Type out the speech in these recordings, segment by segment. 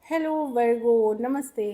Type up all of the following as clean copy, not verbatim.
Hello वर्गो, नमस्ते।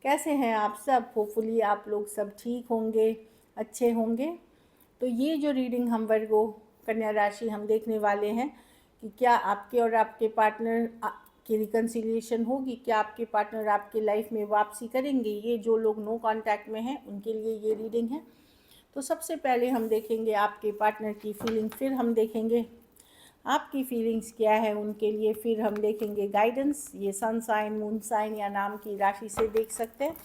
कैसे हैं आप सब? होपफुली आप लोग सब ठीक होंगे, अच्छे होंगे। तो ये जो रीडिंग हम वर्गो कन्या राशि हम देखने वाले हैं कि क्या आपके और आपके पार्टनर की रिकन्सिलिएशन होगी, क्या आपके पार्टनर आपके लाइफ में वापसी करेंगे। ये जो लोग नो कांटेक्ट में हैं उनके लिए ये रीडिंग है। तो सबसे पहले हम देखेंगे आपके पार्टनर की फीलिंग, फिर हम देखेंगे आपकी फीलिंग्स क्या है उनके लिए, फिर हम देखेंगे गाइडेंस। ये सन साइन, मून साइन या नाम की राशि से देख सकते हैं।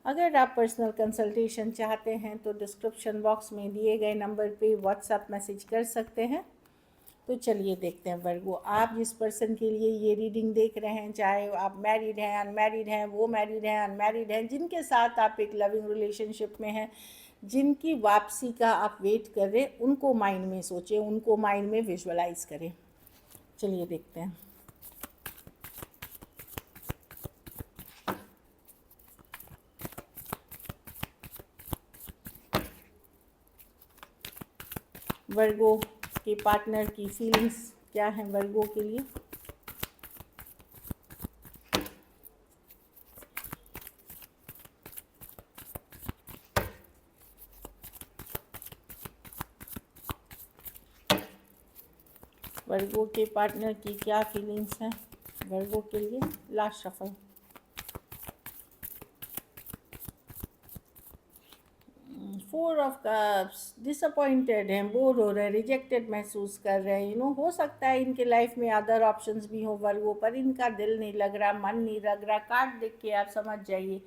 अगर आप पर्सनल कंसल्टेशन चाहते हैं तो डिस्क्रिप्शन बॉक्स में दिए गए नंबर पे व्हाट्सएप मैसेज कर सकते हैं। तो चलिए देखते हैं वर्गो, आप जिस पर्सन के लिए ये रीडिंग देख रहे हैं, चाहे आप मैरिड हैं, अनमैरिड हैं, वो मैरिड हैं, अनमैरिड हैं, जिनके साथ आप एक लविंग रिलेशनशिप में हैं, जिनकी वापसी का आप वेट कर रहे हैं, उनको माइंड में सोचें, उनको माइंड में विजुअलाइज करें। चलिए देखते हैं। वर्गो के पार्टनर की फीलिंग्स क्या हैं वर्गो के लिए। वर्गो के पार्टनर की क्या फीलिंग्स हैं वर्गो के लिए। Last shuffle. Four of cups, disappointed हैं, बोर हो रहे हैं, रिजेक्टेड महसूस कर रहे हैं। हो सकता है इनके लाइफ में अदर ऑप्शंस भी हो वर्गो, पर इनका दिल नहीं लग रहा, मन नहीं लग रहा। कार्ड देख के आप समझ जाइए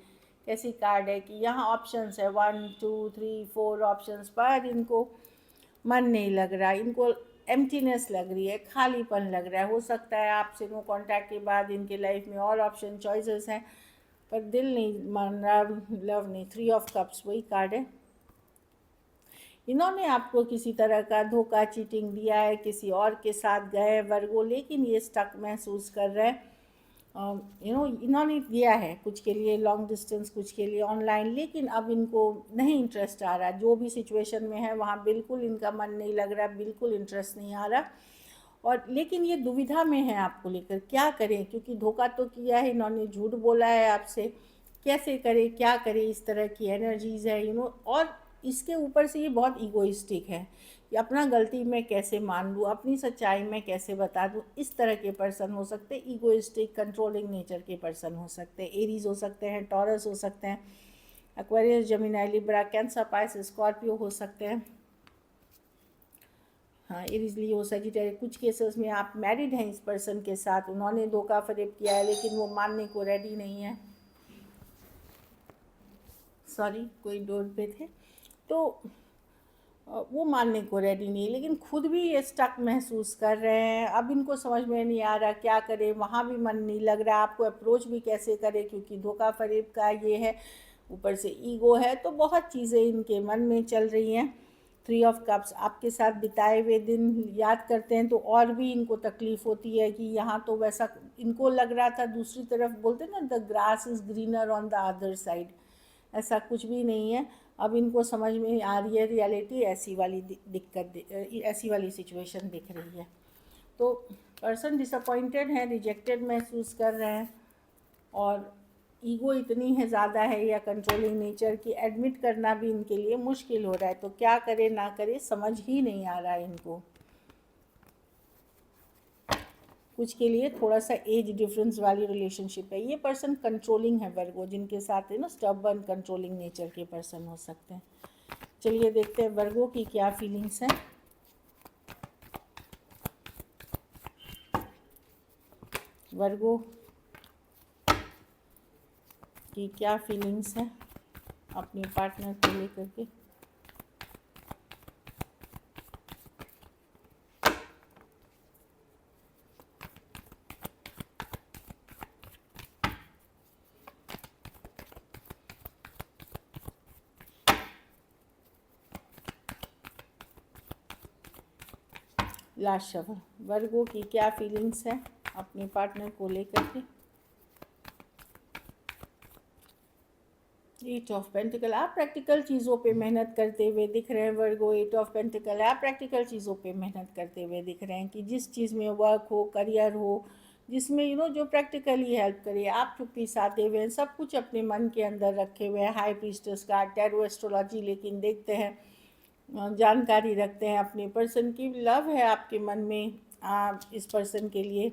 कैसी कार्ड है कि यहाँ ऑप्शंस है 1 2 3 4 ऑप्शंस, पर इनको मन नहीं लग रहा, इनको एम्प्टीनेस लग रही है, खालीपन लग रहा है। हो सकता है आपसे नो कांटेक्ट के बाद इनके लाइफ में और ऑप्शन चॉइसेस हैं, पर दिल नहीं मान रहा, लव नहीं। 3 ऑफ कप्स वही कार्ड है। इन्होंने आपको किसी तरह का धोखा, चीटिंग दिया है, किसी और के साथ गए वर्गो, लेकिन ये स्टक महसूस कर रहे हैं। इन्होंने दिया है कुछ के लिए लॉन्ग डिस्टेंस, कुछ के लिए ऑनलाइन, लेकिन अब इनको नहीं इंटरेस्ट आ रहा। जो भी सिचुएशन में है वहाँ बिल्कुल इनका मन नहीं लग रहा, बिल्कुल इंटरेस्ट नहीं आ रहा। और लेकिन ये दुविधा में है आपको लेकर, क्या करें, क्योंकि धोखा तो किया है इन्होंने, झूठ बोला है आपसे। कैसे करें, क्या करें, इस तरह की एनर्जीज है और इसके ऊपर से ये बहुत ईगोइस्टिक है कि अपना गलती मैं कैसे मान लूँ, अपनी सच्चाई मैं कैसे बता दूँ। इस तरह के पर्सन हो सकते हैं, ईगोइस्टिक कंट्रोलिंग नेचर के पर्सन हो सकते हैं। एरीज हो सकते हैं, टॉरस हो सकते हैं, Aquarius, Gemini, Libra, cancer, Pisces, Scorpio हो सकते हैं। हाँ, एरीज, लियो, सजिटेरियस। कुछ केसेस में आप मैरिड हैं इस पर्सन के साथ, उन्होंने धोखा फरेब किया है लेकिन वो मानने को रेडी नहीं है। सॉरी, कोई डोर पे थे तो वो मानने को रेडी नहीं, लेकिन खुद भी ये स्टक महसूस कर रहे हैं। अब इनको समझ में नहीं आ रहा क्या करें, वहाँ भी मन नहीं लग रहा, आपको अप्रोच भी कैसे करें, क्योंकि धोखा फरेब का ये है, ऊपर से ईगो है, तो बहुत चीज़ें इनके मन में चल रही हैं। 3 ऑफ कप्स, आपके साथ बिताए हुए दिन याद करते हैं तो और भी इनको तकलीफ़ होती है कि यहाँ तो वैसा इनको लग रहा था, दूसरी तरफ बोलते ना, the grass is greener on the other side, ऐसा कुछ भी नहीं है। अब इनको समझ में आ रही है रियलिटी, ऐसी वाली दिक्कत, ऐसी वाली सिचुएशन दिख रही है। तो पर्सन डिसअपॉइंटेड है, रिजेक्टेड महसूस कर रहे हैं, और ईगो इतनी है ज़्यादा है या कंट्रोलिंग नेचर की, एडमिट करना भी इनके लिए मुश्किल हो रहा है। तो क्या करे ना करे समझ ही नहीं आ रहा है इनको। कुछ के लिए थोड़ा सा एज डिफरेंस वाली रिलेशनशिप है। ये पर्सन कंट्रोलिंग है वर्गो, जिनके साथ है ना स्टबर्न कंट्रोलिंग नेचर के पर्सन हो सकते हैं। चलिए देखते हैं वर्गो की क्या फीलिंग्स हैं। वर्गो की क्या फीलिंग्स हैं अपने पार्टनर को लेकर के। लास्ट शफल, वर्गो की क्या फीलिंग्स हैं अपने पार्टनर को लेकर के। 8 ऑफ पेंटिकल, आप प्रैक्टिकल चीज़ों पे मेहनत करते हुए दिख रहे हैं वर्गो। 8 ऑफ पेंटिकल, आप प्रैक्टिकल चीज़ों पे मेहनत करते हुए दिख रहे हैं कि जिस चीज़ में वर्क हो, करियर हो, जिसमें जो प्रैक्टिकली हेल्प करे। आप चुप्पी साधे हुए हैं, सब कुछ अपने मन के अंदर रखे हुए हैं, हाई प्रीस्टेस का टैरो एस्ट्रोलॉजी लेकिन देखते हैं, जानकारी रखते हैं अपने पर्सन की, लव है आपके मन में आप इस पर्सन के लिए।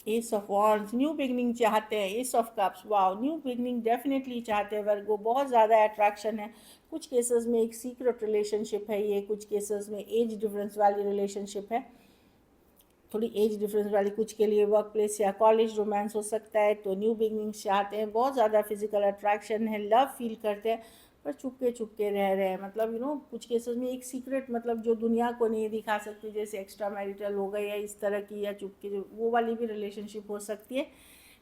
S of wands, new beginning चाहते हैं। S of cups, wow, new beginning definitely चाहते हैं वर्गो, बहुत ज़्यादा अट्रैक्शन है। कुछ केसेस में एक सीक्रेट रिलेशनशिप है ये, कुछ केसेस में एज डिफरेंस वाली रिलेशनशिप है, थोड़ी एज डिफरेंस वाली। कुछ के लिए वर्क प्लेस या कॉलेज रोमांस हो सकता है। तो न्यू बिगनिंग्स चाहते हैं, बहुत ज़्यादा फिजिकल अट्रैक्शन है, लव फील करते हैं, पर चुपके चुपके रह रहे हैं। मतलब कुछ केसेस में एक सीक्रेट, मतलब जो दुनिया को नहीं दिखा सकती, जैसे एक्स्ट्रा मैरिटल हो गई या इस तरह की, या चुपके वो वाली भी रिलेशनशिप हो सकती है।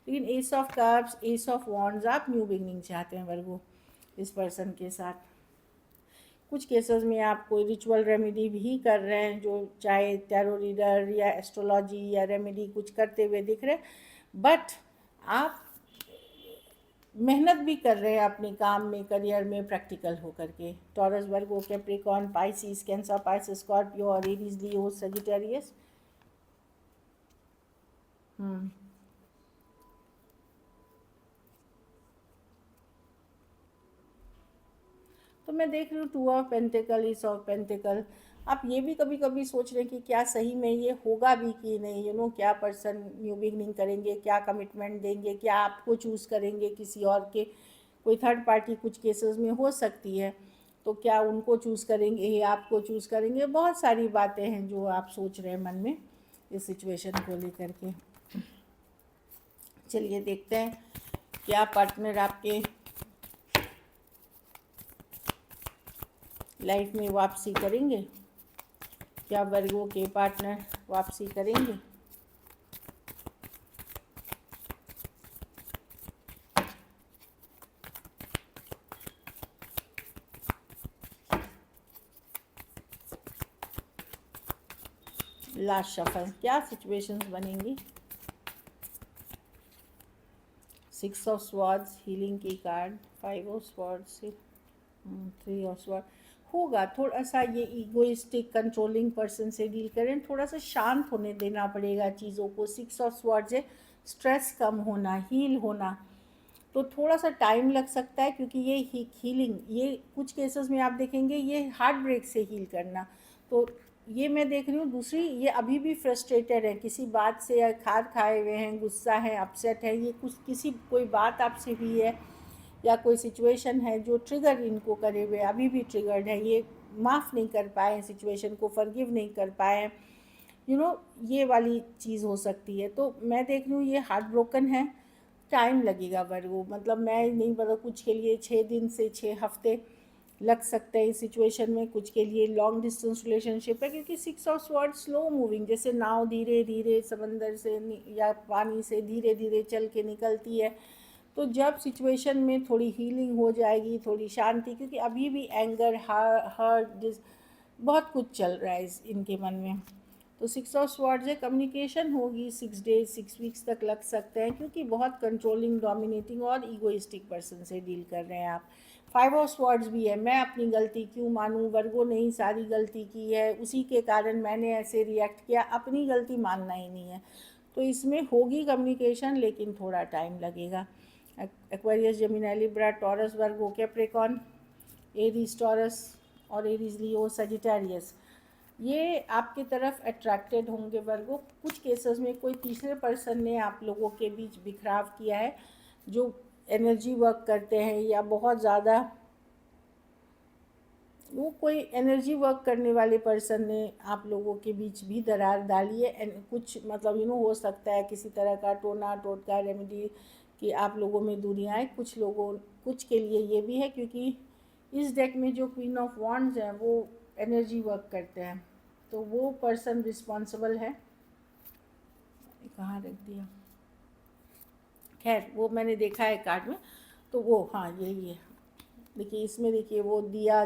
लेकिन S of cups, S of wands, आप न्यू बिगनिंग चाहते हैं वर्गो इस पर्सन के साथ। कुछ केसेस में आप कोई रिचुअल रेमेडी भी कर रहे हैं, जो चाहे टैरो रीडर या एस्ट्रोलॉजी या रेमेडी कुछ करते हुए दिख रहे हैं, बट आप मेहनत भी कर रहे हैं अपने काम में, करियर में, प्रैक्टिकल होकर के। Taurus, Virgo, Capricorn, Pisces, Cancer, Pisces, Scorpio और एरीज, लियो, सजिटेरियस। तो मैं देख रही हूँ टू ऑफ पेंटिकल, इस ऑफ पेंटिकल। आप ये भी कभी कभी सोच रहे हैं कि क्या सही में ये होगा भी कि नहीं, क्या पर्सन न्यू बिगनिंग करेंगे, क्या कमिटमेंट देंगे, क्या आपको चूज़ करेंगे किसी और के, कोई थर्ड पार्टी कुछ केसेस में हो सकती है, तो क्या उनको चूज़ करेंगे या आपको चूज़ करेंगे। बहुत सारी बातें हैं जो आप सोच रहे हैं मन में इस सिचुएशन को लेकर के। चलिए देखते हैं क्या पार्टनर आपके लाइफ में वापसी करेंगे, क्या वर्गों के पार्टनर वापसी करेंगे। लास्ट शफल, क्या सिचुएशंस बनेंगी। 6 ऑफ स्वॉर्ड्स, हीलिंग की card, 5 of swords, 3 of sword. होगा थोड़ा सा ये ईगोइस्टिक कंट्रोलिंग पर्सन से डील करें, थोड़ा सा शांत होने देना पड़ेगा चीज़ों को। 6 ऑफ स्वॉर्ड्स है, स्ट्रेस कम होना, हील होना, तो थोड़ा सा टाइम लग सकता है, क्योंकि ये हीलिंग, ये कुछ केसेस में आप देखेंगे ये हार्ट ब्रेक से हील करना। तो ये मैं देख रही हूँ। दूसरी, ये अभी भी फ्रस्ट्रेटेड है किसी बात से, या खार खाए हुए हैं, गुस्सा है, अपसेट है, ये कुछ कोई बात आपसे हुई है या कोई सिचुएशन है जो ट्रिगर इनको करे हुए, अभी भी ट्रिगर्ड है, ये माफ़ नहीं कर पाए सिचुएशन को, फॉरगिव नहीं कर पाए, ये वाली चीज़ हो सकती है। तो मैं देख रही हूँ ये हार्ट ब्रोकन है, टाइम लगेगा वर्गो, मतलब मैं नहीं बता, कुछ के लिए 6 दिन से 6 हफ्ते लग सकते हैं इस सिचुएशन में, कुछ के लिए लॉन्ग डिस्टेंस रिलेशनशिप है, क्योंकि 6 ऑफ स्वॉर्ड स्लो मूविंग, जैसे नाव धीरे धीरे समंदर से या पानी से धीरे धीरे चल के निकलती है। तो जब सिचुएशन में थोड़ी हीलिंग हो जाएगी, थोड़ी शांति, क्योंकि अभी भी एंगर, हर्ट, बहुत कुछ चल रहा है इनके मन में। तो 6 ऑफ स्वॉर्ड्स है, कम्युनिकेशन होगी, 6 डेज 6 वीक्स तक लग सकते हैं, क्योंकि बहुत कंट्रोलिंग, डोमिनेटिंग और ईगोइस्टिक पर्सन से डील कर रहे हैं आप। 5 ऑफ स्वॉर्ड्स भी है, मैं अपनी गलती क्यों मानूं, वर्गो ने ही सारी गलती की है, उसी के कारण मैंने ऐसे रिएक्ट किया, अपनी गलती मानना ही नहीं है। तो इसमें होगी कम्युनिकेशन, लेकिन थोड़ा टाइम लगेगा। Aquarius, Gemini, Libra, taurus, Virgo, Capricorn, Aries, taurus और एरीज, लियो, सजिटेरियस, ये आपकी तरफ अट्रैक्टेड होंगे वर्गो। कुछ केसेस में कोई तीसरे पर्सन ने आप लोगों के बीच बिखराव किया है, जो एनर्जी वर्क करते हैं, या बहुत ज़्यादा वो कोई एनर्जी वर्क करने वाले पर्सन ने आप लोगों के बीच भी दरार डाली है। कुछ मतलब हो सकता है किसी तरह का टोना टोटका रेमेडी कि आप लोगों में दूरियाँ आए। कुछ के लिए ये भी है, क्योंकि इस डेक में जो क्वीन ऑफ वॉन्ड्स हैं वो एनर्जी वर्क करते हैं, तो वो पर्सन रिस्पॉन्सिबल है। कहाँ रख दिया, खैर वो मैंने देखा है कार्ड में, तो वो हाँ यही है। देखिए इसमें, देखिए वो दिया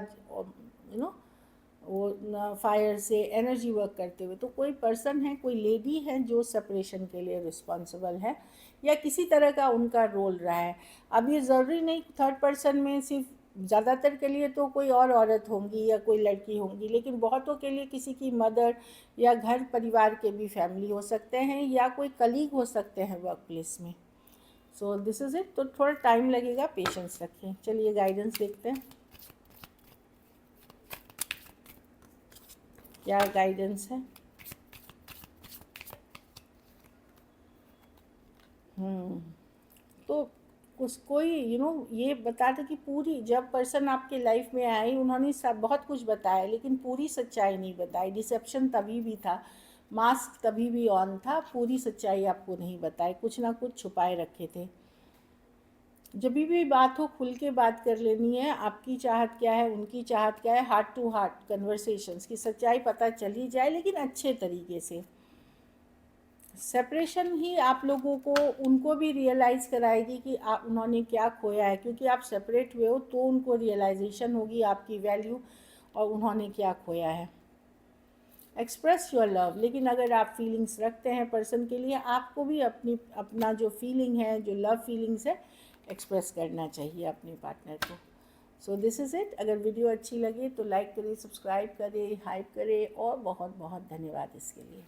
वो फायर से एनर्जी वर्क करते हुए, तो कोई पर्सन है, कोई लेडी है जो सेपरेशन के लिए रिस्पॉन्सिबल है, या किसी तरह का उनका रोल रहा है। अब ये ज़रूरी नहीं थर्ड पर्सन में सिर्फ ज़्यादातर के लिए तो कोई और औरत होंगी या कोई लड़की होंगी, लेकिन बहुतों के लिए किसी की मदर या घर परिवार के भी फैमिली हो सकते हैं या कोई कलीग हो सकते हैं वर्क प्लेस में। So this is it. तो थोड़ा टाइम लगेगा, पेशेंस रखें। चलिए गाइडेंस देखते हैं क्या गाइडेंस है। तो कोई ये बता दे कि पूरी, जब पर्सन आपके लाइफ में आई उन्होंने सब बहुत कुछ बताया लेकिन पूरी सच्चाई नहीं बताई। डिसेप्शन तभी भी था, मास्क तभी भी ऑन था, पूरी सच्चाई आपको नहीं बताई, कुछ ना कुछ छुपाए रखे थे। जब भी बात हो खुल के बात कर लेनी है, आपकी चाहत क्या है उनकी चाहत क्या है, हार्ट टू हार्ट कन्वर्सेशंस की सच्चाई पता चली जाए, लेकिन अच्छे तरीके से। सेपरेशन ही आप लोगों को, उनको भी रियलाइज़ कराएगी कि उन्होंने क्या खोया है, क्योंकि आप सेपरेट हुए हो तो उनको रियलाइजेशन होगी आपकी वैल्यू और उन्होंने क्या खोया है। एक्सप्रेस योर लव, लेकिन अगर आप फीलिंग्स रखते हैं पर्सन के लिए, आपको भी अपना जो फीलिंग है, जो लव फीलिंग्स है, एक्सप्रेस करना चाहिए अपने पार्टनर को। So this is it. अगर वीडियो अच्छी लगे तो लाइक करें, सब्सक्राइब करें, हाइप करें, और बहुत बहुत धन्यवाद इसके लिए।